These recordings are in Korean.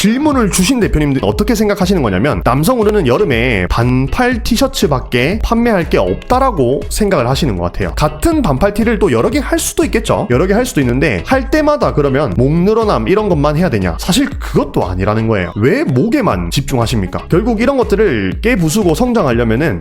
질문을 주신 대표님들 어떻게 생각하시는 거냐면, 남성 의류는 여름에 반팔 티셔츠밖에 판매할 게 없다라고 생각을 하시는 것 같아요. 같은 반팔 티를 또 여러 개 할 수도 있겠죠. 여러 개 할 수도 있는데 할 때마다 그러면 목 늘어남 이런 것만 해야 되냐? 사실 그것도 아니라는 거예요. 왜 목에만 집중하십니까? 결국 이런 것들을 깨부수고 성장하려면은,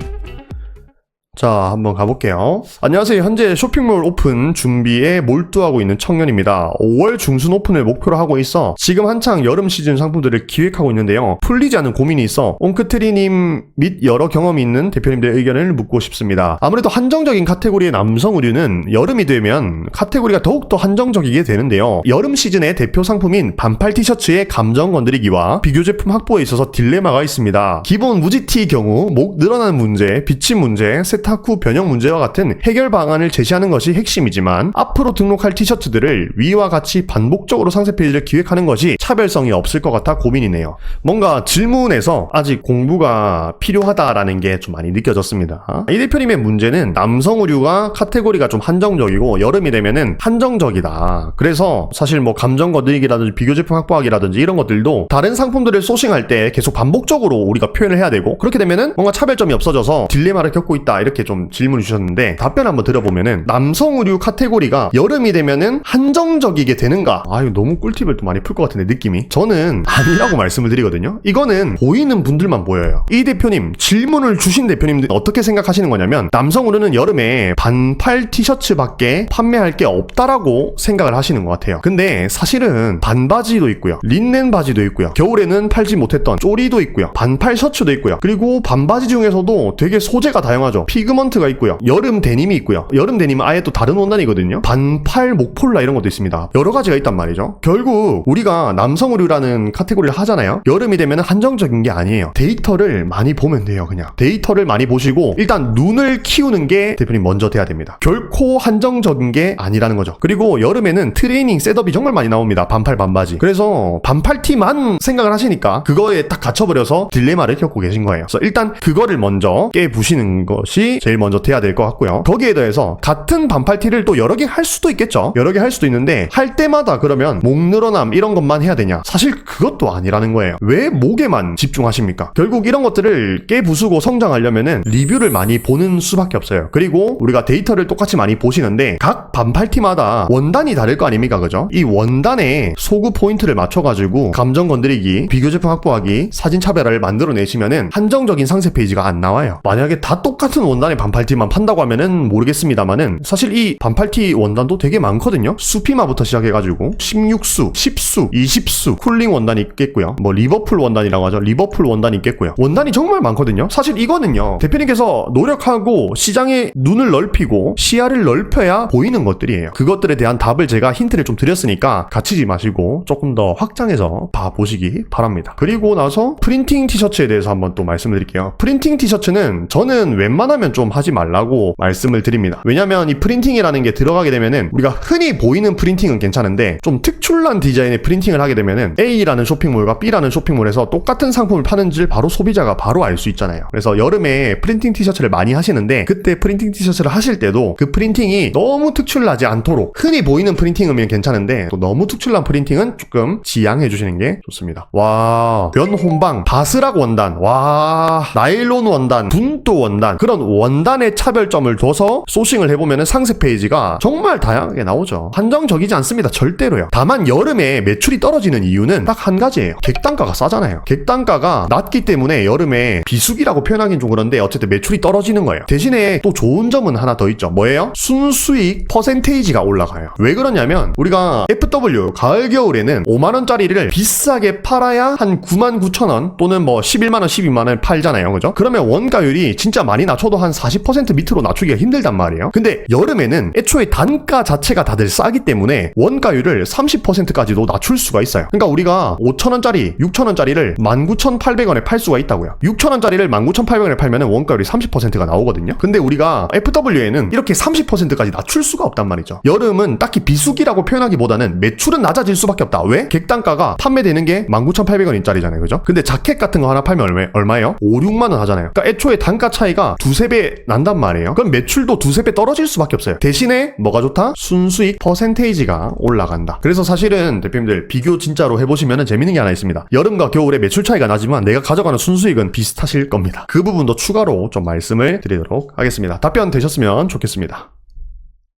자, 한번 가볼게요. 안녕하세요. 현재 쇼핑몰 오픈 준비에 몰두하고 있는 청년입니다. 5월 중순 오픈을 목표로 하고 있어 지금 한창 여름 시즌 상품들을 기획하고 있는데요. 풀리지 않은 고민이 있어 옹크트리님 및 여러 경험이 있는 대표님들의 의견을 묻고 싶습니다. 아무래도 한정적인 카테고리의 남성 의류는 여름이 되면 카테고리가 더욱더 한정적이게 되는데요. 여름 시즌의 대표 상품인 반팔 티셔츠의 감정 건드리기와 비교 제품 확보에 있어서 딜레마가 있습니다. 기본 무지티 경우 목 늘어나는 문제, 비침 문제, 세탁 후 변형 문제와 같은 해결 방안을 제시하는 것이 핵심이지만, 앞으로 등록할 티셔츠들을 위와 같이 반복적으로 상세 페이지를 기획하는 것이 차별성이 없을 것 같아 고민이네요. 뭔가 질문에서 아직 공부가 필요하다라는 게 좀 많이 느껴졌습니다. 이 대표님의 문제는 남성 의류가 카테고리가 좀 한정적이고 여름이 되면은 한정적이다. 그래서 사실 뭐 감정 건드리기라든지 비교 제품 확보하기라든지 이런 것들도 다른 상품들을 소싱할 때 계속 반복적으로 우리가 표현을 해야 되고, 그렇게 되면은 뭔가 차별점이 없어져서 딜레마를 겪고 있다, 이렇게 좀 질문을 주셨는데, 답변 한번 들어보면은, 남성 의류 카테고리가 여름이 되면은 한정적이게 되는가? 이거 너무 꿀팁을 또 많이 풀 것 같은데 느낌이. 저는 아니라고 말씀을 드리거든요. 이거는 보이는 분들만 보여요. 이 대표님, 질문을 주신 대표님들 어떻게 생각하시는 거냐면, 남성 의류는 여름에 반팔 티셔츠밖에 판매할 게 없다라고 생각을 하시는 것 같아요. 근데 사실은 반바지도 있고요, 린넨 바지도 있고요, 겨울에는 팔지 못했던 쪼리도 있고요, 반팔 셔츠도 있고요, 그리고 반바지 중에서도 되게 소재가 다양하죠. 피그먼트가 있고요, 여름 데님이 있고요. 여름 데님은 아예 또 다른 원단이거든요. 반팔 목폴라 이런 것도 있습니다. 여러 가지가 있단 말이죠. 결국 우리가 남성 의류라는 카테고리를 하잖아요. 여름이 되면 한정적인 게 아니에요. 데이터를 많이 보면 돼요. 그냥 데이터를 많이 보시고 일단 눈을 키우는 게 대표님 먼저 돼야 됩니다. 결코 한정적인 게 아니라는 거죠. 그리고 여름에는 트레이닝 셋업이 정말 많이 나옵니다. 반팔 반바지. 그래서 반팔 티만 생각을 하시니까 그거에 딱 갇혀버려서 딜레마를 겪고 계신 거예요. 그래서 일단 그거를 먼저 깨부시는 것이 제일 먼저 돼야 될 것 같고요. 거기에 더해서 같은 반팔 티를 또 여러 개 할 수도 있겠죠. 여러 개 할 수도 있는데 할 때마다 그러면 목 늘어남 이런 것만 해야 되냐? 사실 그것도 아니라는 거예요. 왜 목에만 집중하십니까? 결국 이런 것들을 깨부수고 성장하려면은 리뷰를 많이 보는 수밖에 없어요. 그리고 우리가 데이터를 똑같이 많이 보시는데 각 반팔티마다 원단이 다를 거 아닙니까? 그죠? 이 원단에 소구 포인트를 맞춰가지고 감정 건드리기, 비교 제품 확보하기, 사진 차별화를 만들어내시면은 한정적인 상세 페이지가 안 나와요. 만약에 다 똑같은 원단의 반팔티만 판다고 하면은 모르겠습니다만은, 사실 이 반팔티 원단도 되게 많거든요. 수피마부터 시작해가지고 16수, 10수, 20수 쿨링 원단이 있겠고요. 뭐 리버풀 원단이라고 하죠. 리버풀 원단이 있겠고요. 원단이 정말 많거든요. 사실 이거는요, 대표님께서 노력하고 시장에 눈을 넓히고 시야를 넓혀야 보이는 것들이에요. 그것들에 대한 답을 제가 힌트를 좀 드렸으니까 갇히지 마시고 조금 더 확장해서 봐보시기 바랍니다. 그리고 나서 프린팅 티셔츠에 대해서 한번 또 말씀드릴게요. 프린팅 티셔츠는 저는 웬만하면 좀 하지 말라고 말씀을 드립니다. 왜냐면 이 프린팅이라는 게 들어가게 되면은, 우리가 흔히 보이는 프린팅은 괜찮은데 좀 특출난 디자인의 프린팅을 하게 되면은 A라는 쇼핑몰과 B라는 쇼핑몰에서 똑같은 상품을 파는지를 바로 소비자가 바로 알 수 있잖아요. 그래서 여름에 프린팅 티셔츠를 많이 하시는데, 그때 프린팅 티셔츠를 하실 때도 그 프린팅이 너무 특출나지 않도록, 흔히 보이는 프린팅이면 괜찮은데 또 너무 특출난 프린팅은 조금 지양해 주시는 게 좋습니다. 와, 변혼방, 바스락 원단, 와, 나일론 원단, 분도 원단, 그런 원단의 차별점을 둬서 소싱을 해보면 상세 페이지가 정말 다양하게 나오죠. 한정적이지 않습니다. 절대로요. 다만 여름에 매출이 떨어지는 이유는 딱 한 가지예요. 객단가가 싸잖아요. 객단가가 낮기 때문에 여름에 비수기라고 표현하긴 좀 그런데 어쨌든 매출이 떨어지는 거예요. 대신에 또 좋은 점은 하나 더 있죠. 뭐예요? 순수익 퍼센테이지가 올라가요. 왜 그러냐면, 우리가 FW 가을 겨울에는 5만원짜리를 비싸게 팔아야 한 99,000원 또는 뭐 11만원 12만원 팔잖아요. 그죠? 그러면 원가율이 진짜 많이 낮춰도 한 40% 밑으로 낮추기가 힘들단 말이에요. 근데 여름에는 애초에 단가 자체가 다들 싸기 때문에 원가율을 30%까지도 낮출 수가 있어요. 그러니까 우리가 5,000원짜리, 6,000원짜리를 19,800원에 팔 수가 있다고요. 6,000원짜리를 19,800원에 팔면 원가율이 30%가 나오거든요. 근데 우리가 FW에는 이렇게 30%까지 낮출 수가 없단 말이죠. 여름은 딱히 비수기라고 표현하기보다는 매출은 낮아질 수밖에 없다. 왜? 객단가가 판매되는 게 19,800원짜리잖아요. 그죠? 근데 자켓 같은 거 하나 팔면 얼마예요? 5, 6만원 하잖아요. 그러니까 애초에 단가 차이가 두세 배 배 난단 말이에요. 그럼 매출도 두세 배 떨어질 수밖에 없어요. 대신에 뭐가 좋다? 순수익 퍼센테이지가 올라간다. 그래서 사실은 대표님들 비교 진짜로 해보시면 재밌는 게 하나 있습니다. 여름과 겨울에 매출 차이가 나지만 내가 가져가는 순수익은 비슷하실 겁니다. 그 부분도 추가로 좀 말씀을 드리도록 하겠습니다. 답변 되셨으면 좋겠습니다.